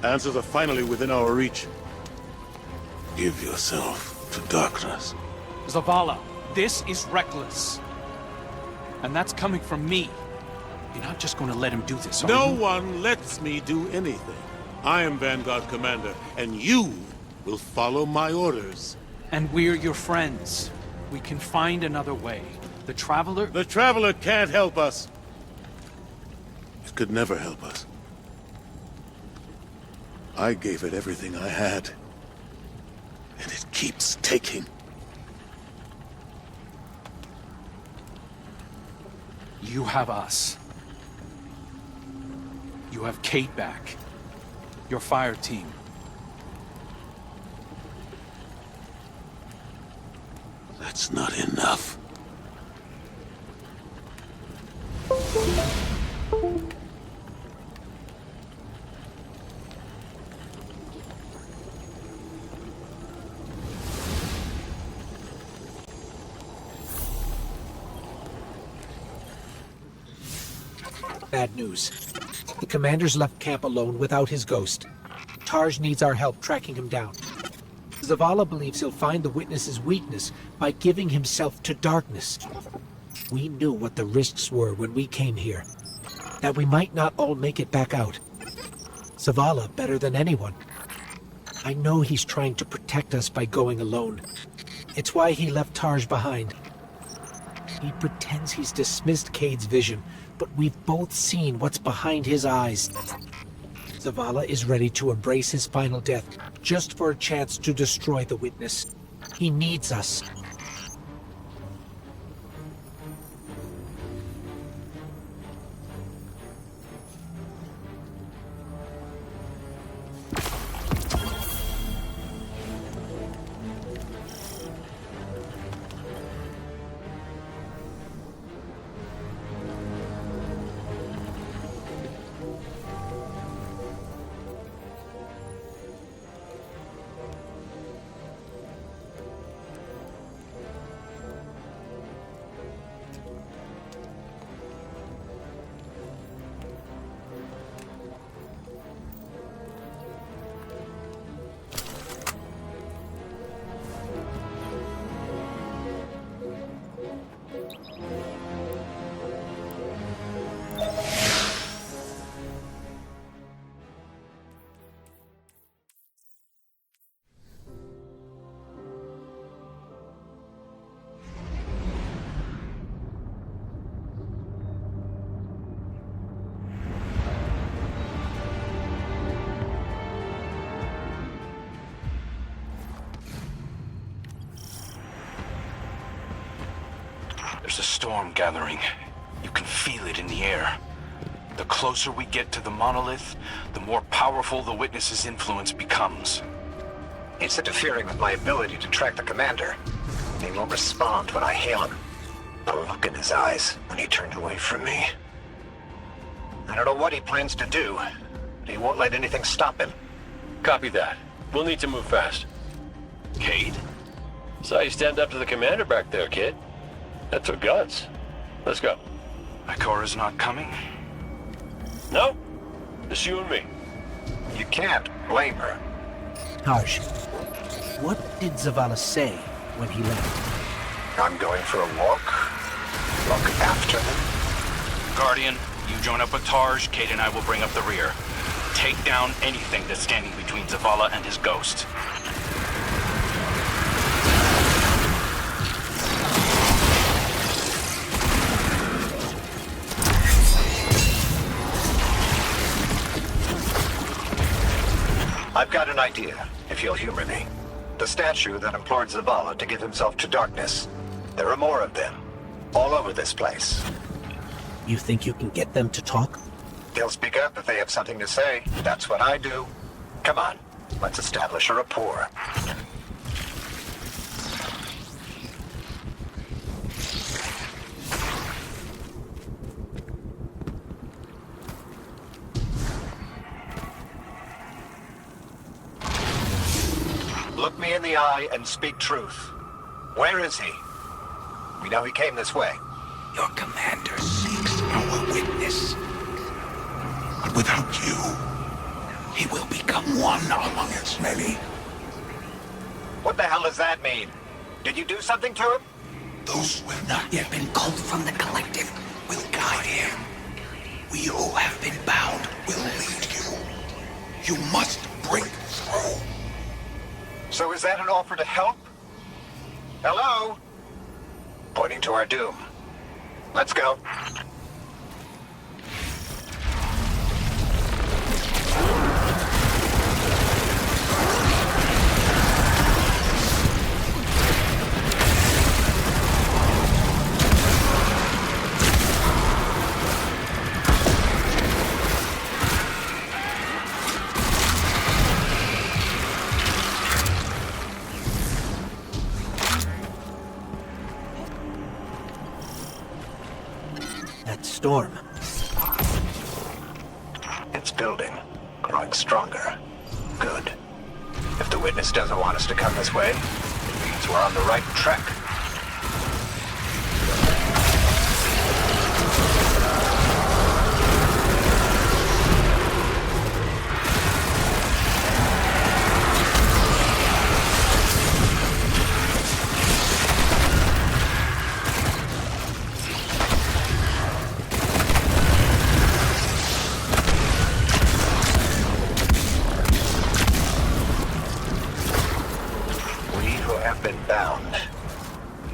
Answers are finally within our reach. Give yourself to darkness. Zavala, this is reckless. And that's coming from me. You're not just going to let him do this, are you? No one lets me do anything. I am Vanguard Commander, and you will follow my orders. And we're your friends. We can find another way. The Traveler... The Traveler can't help us. It could never help us. I gave it everything I had. And it keeps taking. You have us. You have Kate back. Your fire team. That's not enough. Bad news. The commander's left camp alone without his ghost. Tarj needs our help tracking him down. Zavala believes he'll find the witness's weakness by giving himself to darkness. We knew what the risks were when we came here. That we might not all make it back out. Zavala better than anyone. I know he's trying to protect us by going alone. It's why he left Tarj behind. He pretends he's dismissed Cade's vision, but we've both seen what's behind his eyes. Zavala is ready to embrace his final death, just for a chance to destroy the witness. He needs us. There's a storm gathering. You can feel it in the air. The closer we get to the monolith, the more powerful the witness's influence becomes. It's interfering with my ability to track the commander. He won't respond when I hail him. The look in his eyes when he turned away from me. I don't know what he plans to do, but he won't let anything stop him. Copy that. We'll need to move fast. Cade? Saw you stand up to the commander back there, kid. That took guts. Let's go. Ikora's not coming? No? Just you and me. You can't blame her. Tarj, what did Zavala say when he left? I'm going for a walk. Look after them. Guardian, you join up with Tarj, Cade and I will bring up the rear. Take down anything that's standing between Zavala and his ghost. I've got an idea, if you'll humor me. The statue that implored Zavala to give himself to darkness. There are more of them, all over this place. You think you can get them to talk? They'll speak up if they have something to say. That's what I do. Come on, let's establish a rapport. Look me in the eye and speak truth. Where is he? We know he came this way. Your commander seeks our witness. But without you, he will become one among its many. What the hell does that mean? Did you do something to him? Those who have not yet been culled from the collective will guide him. We who have been bound will lead you. You must break through. So is that an offer to help? Hello? Pointing to our doom. Let's go. That storm. It's building. Growing stronger. Good. If the witness doesn't want us to come this way, it means we're on the right track.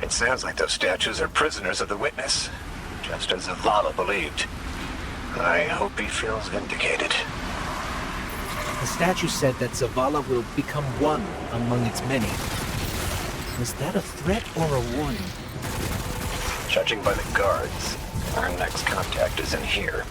Sounds like those statues are prisoners of the witness, just as Zavala believed. I hope he feels vindicated. The statue said that Zavala will become one among its many. Was that a threat or a warning? Judging by the guards, our next contact is in here.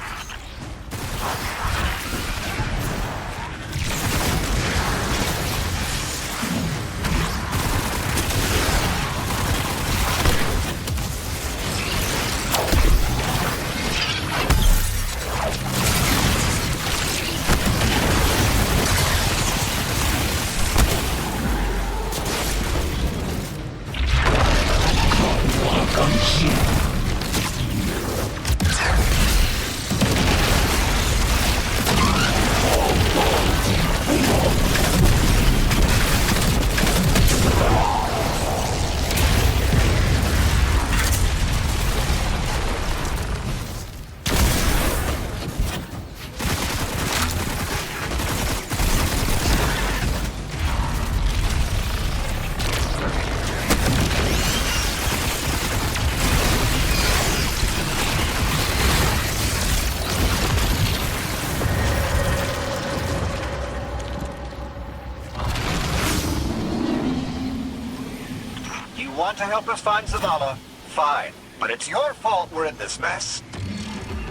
Want to help us find Zavala? Fine. But it's your fault we're in this mess.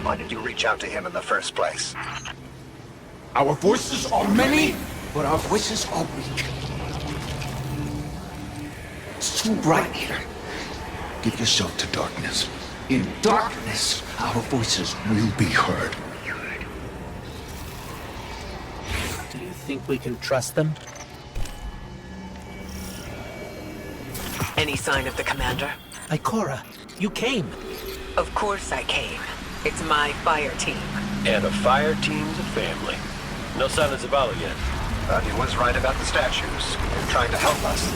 Why did you reach out to him in the first place? Our voices are many, but our voices are weak. It's too bright here. Give yourself to darkness. In darkness, our voices will be heard. Do you think we can trust them? Any sign of the commander? Ikora, you came. Of course I came. It's my fire team. And a fire team's a family. No sign of Zavala yet. But he was right about the statues. They're trying to help us.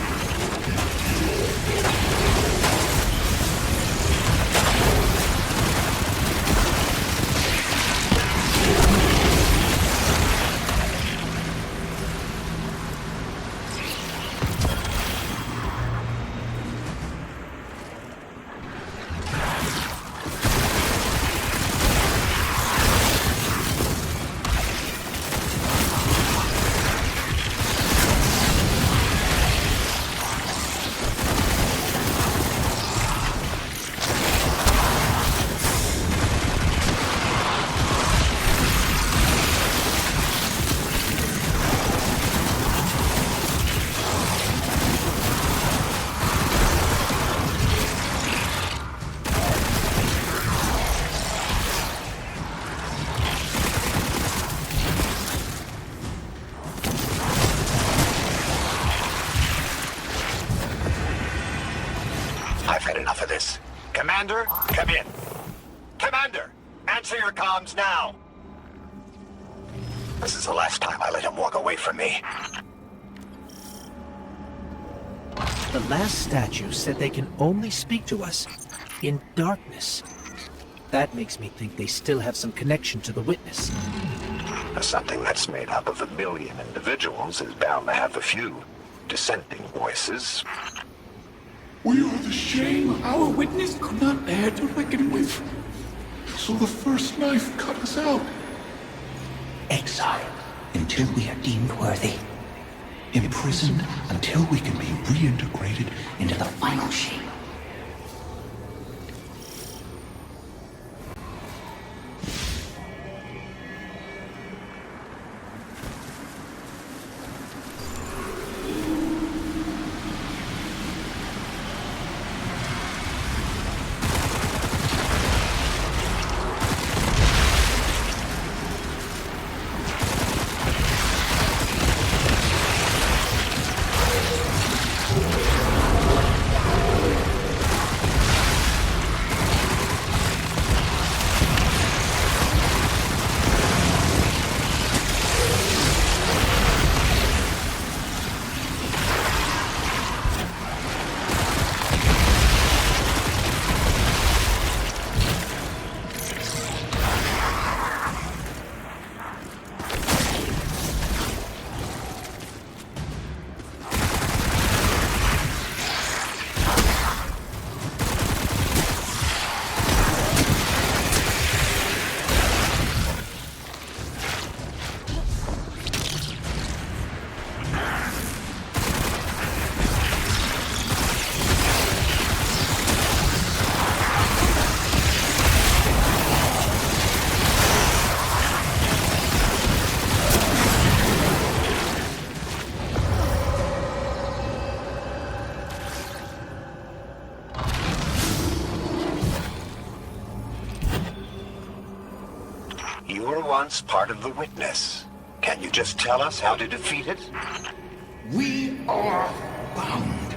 I've had enough of this. Commander, come in. Commander, answer your comms now. This is the last time I let him walk away from me. The last statue said they can only speak to us in darkness. That makes me think they still have some connection to the witness. Something that's made up of 1 billion individuals is bound to have a few dissenting voices. We are the shame our witness could not bear to reckon with. So the first knife cut us out. Exiled until we are deemed worthy. Imprisoned until we can be reintegrated into the final shape. You were once part of the witness. Can you just tell us how to defeat it? We are bound.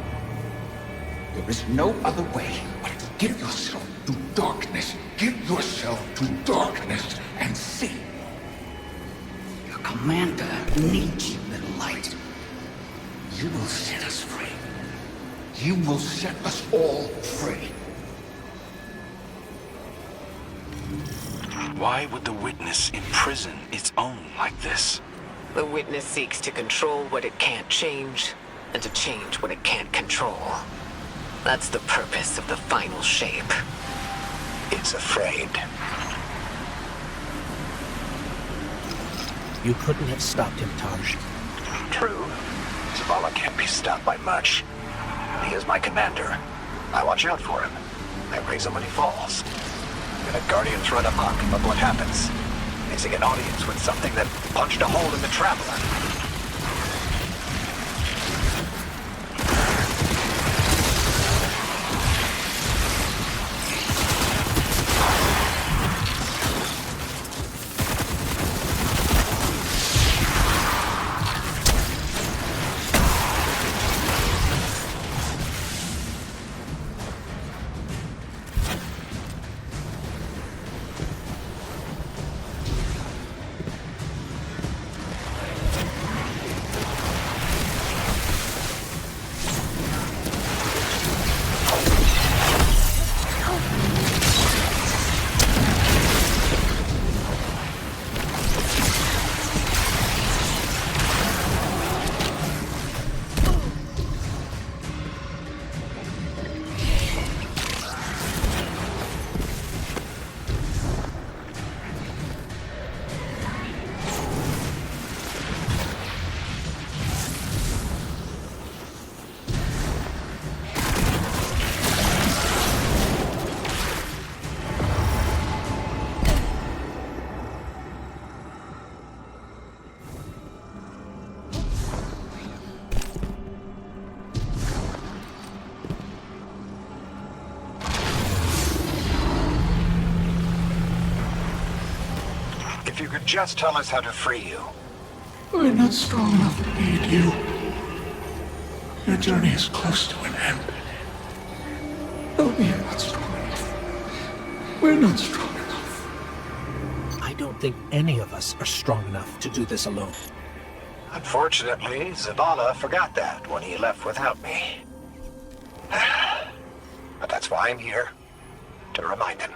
There is no other way but to give yourself to darkness. Give yourself to darkness and see. Your commander needs you, little light. You will set us free. You will set us all free. Why would the witness imprison its own like this? The witness seeks to control what it can't change, and to change what it can't control. That's the purpose of the final shape. It's afraid. You couldn't have stopped him, Taj. True. Zavala can't be stopped by much. He is my commander. I watch out for him. I raise him when he falls. The Guardians run amok, but what happens? They see an audience with something that punched a hole in the Traveler. If you could just tell us how to free you. We're not strong enough to aid you. Your journey is close to an end. No, we are not strong enough. We're not strong enough. I don't don't think any of us are strong enough to do this alone. Unfortunately, Zavala forgot that when he left without me. But that's why I'm here, to remind him.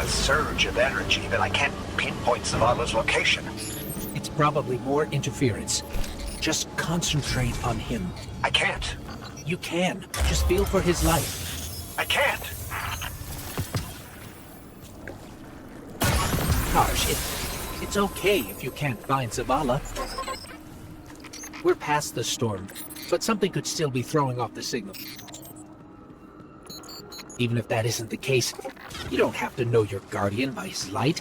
Surge of energy, but I can't pinpoint Zavala's location. It's probably more interference. Just concentrate on him. I can't. You can. Just feel for his life. I can't. Tarsh, it's okay if you can't find Zavala. We're past the storm, but something could still be throwing off the signal. Even if that isn't the case, you don't have to know your guardian by his light.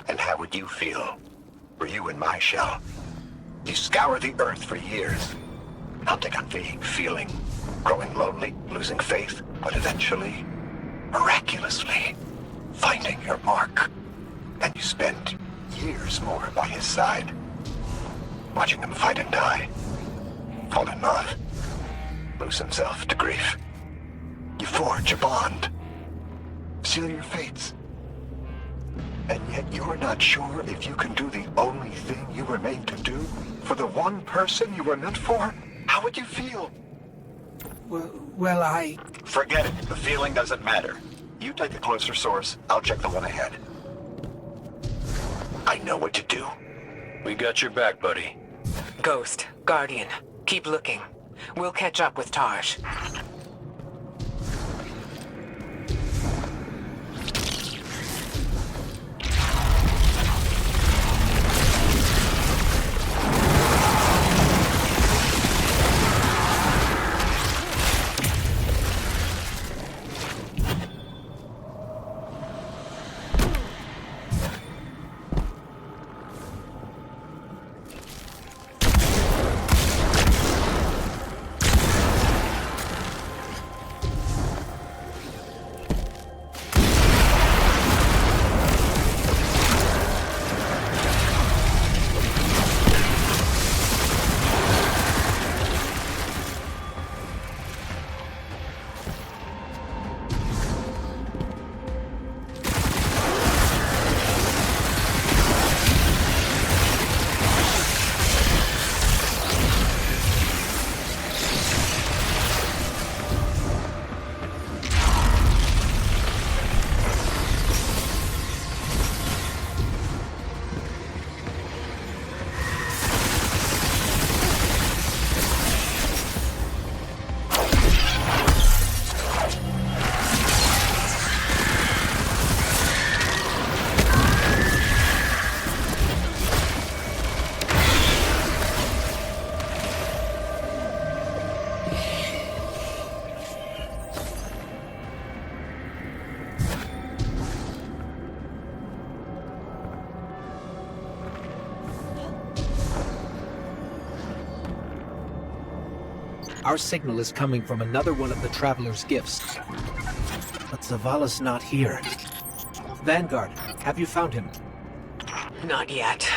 And how would you feel? Were you in my shell? You scour the earth for years, hunting on vague feeling, growing lonely, losing faith, but eventually, miraculously, finding your mark. And you spend years more by his side, watching him fight and die, fall in love, lose himself to grief. You forge a bond, seal your fates. And yet you're not sure if you can do the only thing you were made to do for the one person you were meant for? How would you feel? Well, I... Forget it. The feeling doesn't matter. You take the closer source. I'll check the one ahead. I know what to do. We got your back, buddy. Ghost, Guardian, keep looking. We'll catch up with Tarsh. Our signal is coming from another one of the Traveler's gifts. But Zavala's not here. Vanguard, have you found him? Not yet.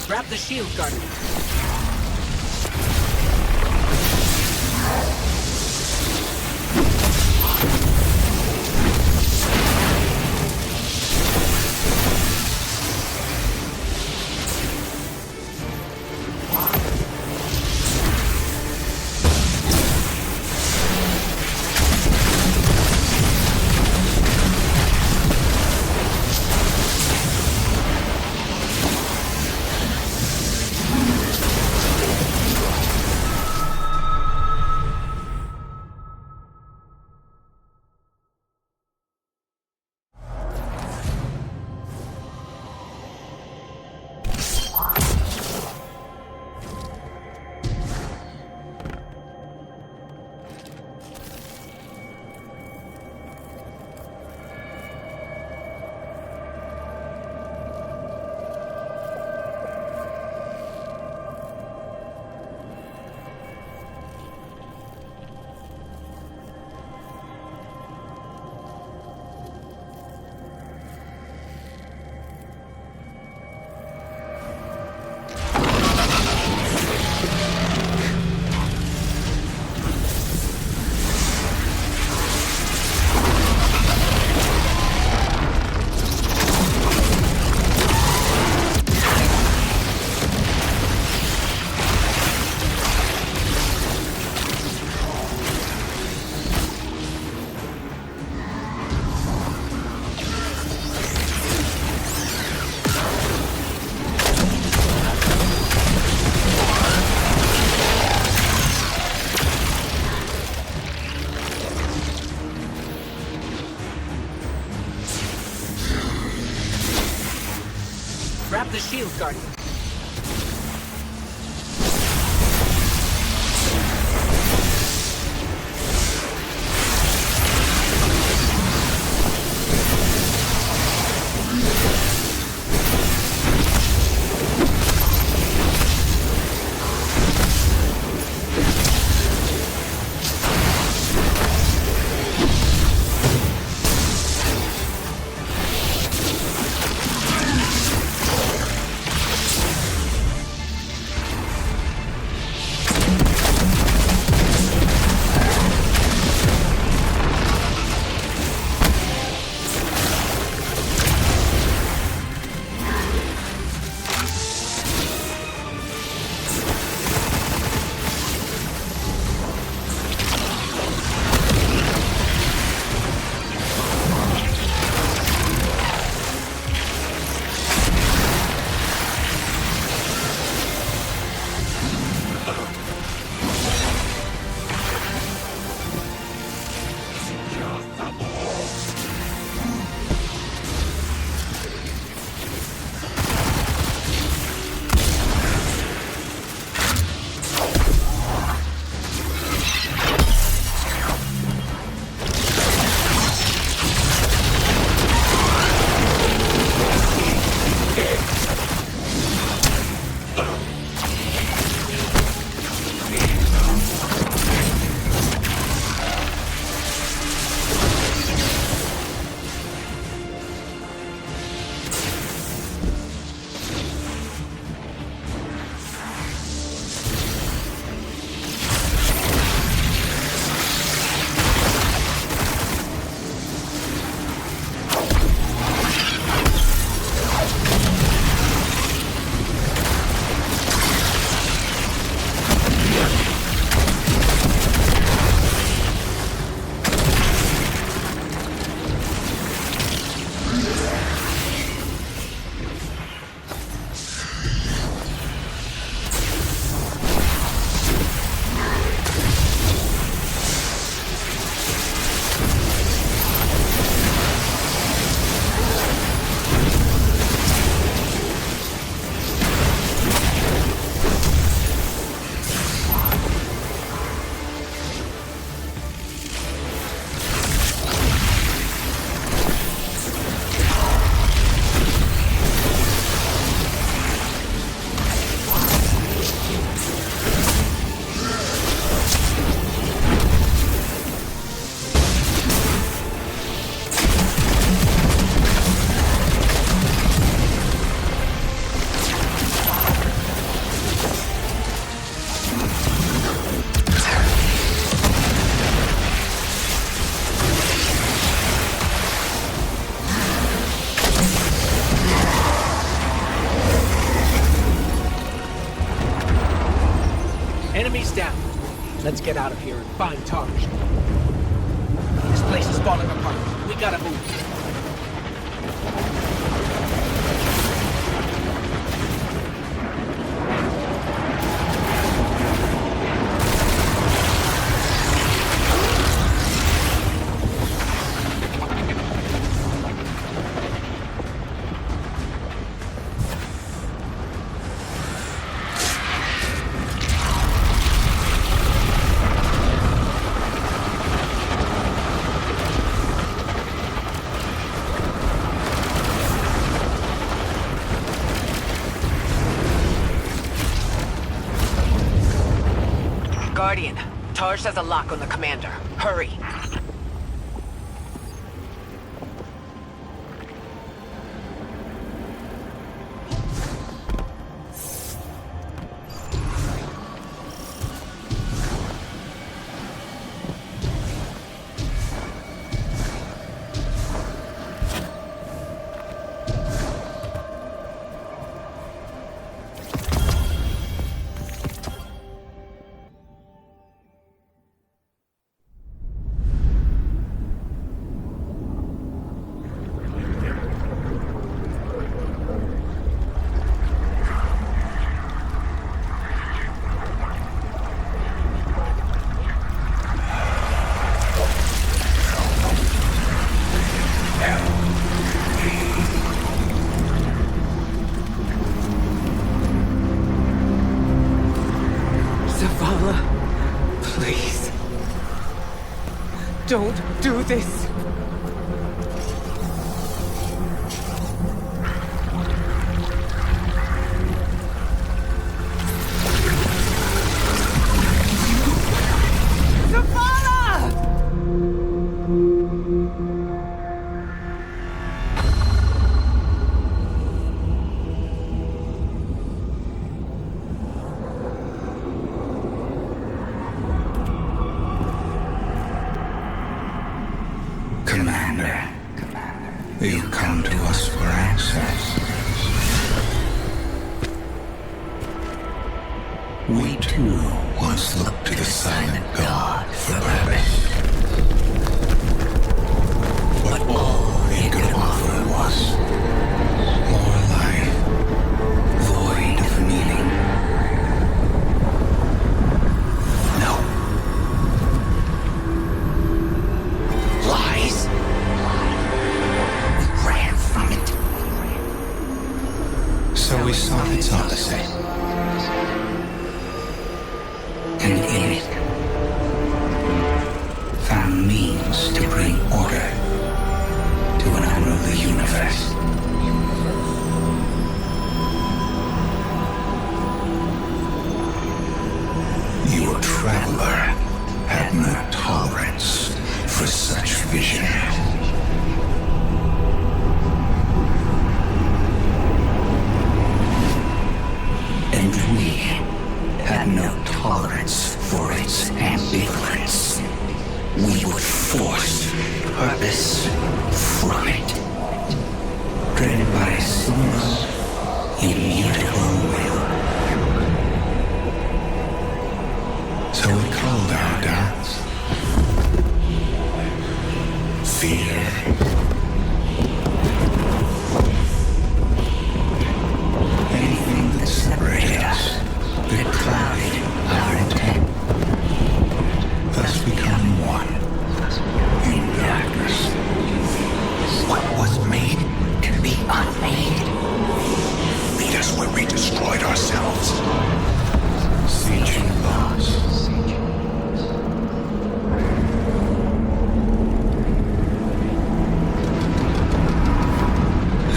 Grab the shield, Guardian. Grab the shield, Guardian. get out of here and find Taj. This place is falling apart. We gotta move. Guardian, Taj has a lock on the commander. Hurry. Zavala, please. Don't do this. Commander, you come to us for answers. We too once looked to the silent God for purpose. But all he could offer was more life, void of meaning. No. Lies. We ran from it. So we sought its opposite. And in it, found means to bring order to an unruly universe. Your traveler had no tolerance for such vision. And we had no tolerance for its ambivalence. We would force purpose from it, driven by a single, immutable will. So we called our doubts fear. Anything that separated us, that clouded our intent, thus becoming one in darkness. What was made can be unmade. Lead us where we destroyed ourselves. Siege and loss.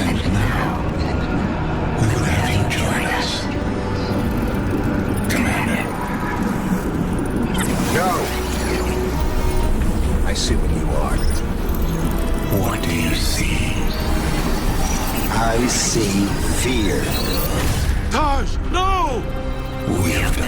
And now, we will have you join us. Commander. No! I see what you are. What do you see? I see fear. Taj, no! We have been